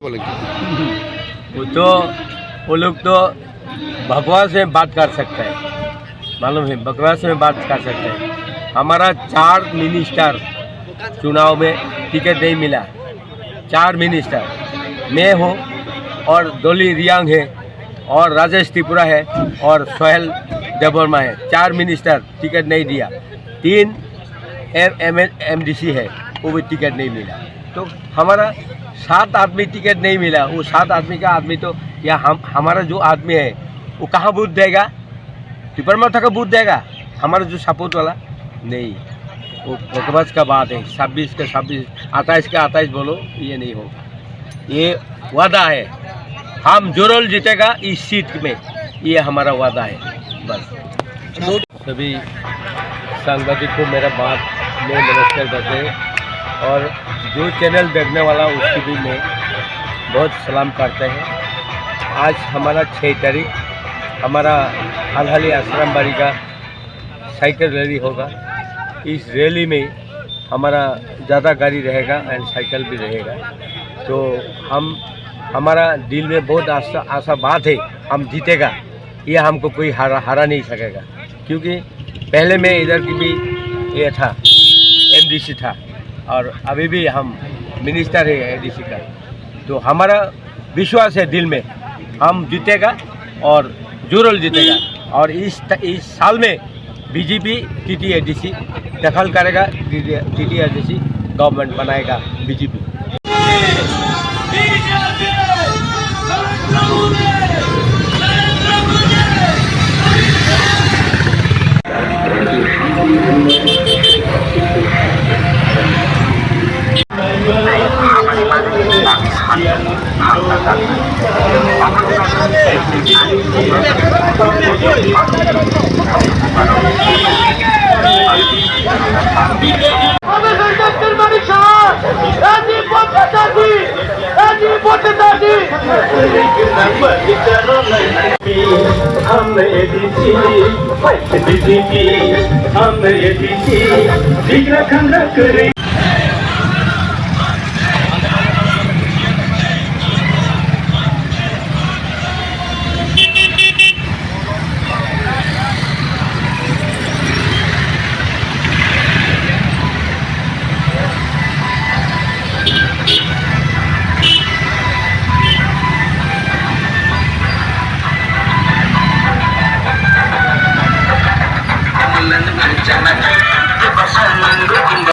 वो तो वो लोग तो बकवास में बात कर सकते हैं, मालूम है, बकवास में बात कर सकते हैं। हमारा 4 मिनिस्टर चुनाव में टिकट नहीं मिला। 4 मिनिस्टर मैं हूँ और डोली रियांग है और राजेश त्रिपुरा है और सोहेल देववर्मा है। 4 मिनिस्टर टिकट नहीं दिया। 3 MDC है, वो भी टिकट नहीं मिला। तो हमारा 7 आदमी टिकट नहीं मिला। वो 7 आदमी का आदमी तो या हमारा जो आदमी है वो कहाँ बूथ देगा? टिपरमाथा का बूथ देगा? हमारा जो सपोर्ट वाला नहीं, वो बकवास का बात है। 26 का 26, 28 का 28 बोलो, ये नहीं होगा। ये वादा है, हम जरूर जीतेगा इस सीट में, ये हमारा वादा है। बस सभी सांबादिक को मेरा बात में नमस्कार करते हैं और जो चैनल देखने वाला उसकी भी मैं बहुत सलाम करते हैं। आज हमारा 6 तारीख हमारा हाल आश्रम बाड़ी का साइकिल रैली होगा। इस रैली में हमारा ज़्यादा गाड़ी रहेगा एंड साइकिल भी रहेगा। तो हमारा दिल में बहुत आशा बात है, हम जीतेगा। ये हमको कोई हरा नहीं सकेगा, क्योंकि पहले मैं इधर की भी ये था, MDC था और अभी भी हम मिनिस्टर है ADC का। तो हमारा विश्वास है दिल में, हम जीतेगा और जरूर जीतेगा। और इस साल में BJP TTADC दखल करेगा, TTADC गवर्नमेंट बनाएगा BJP। हम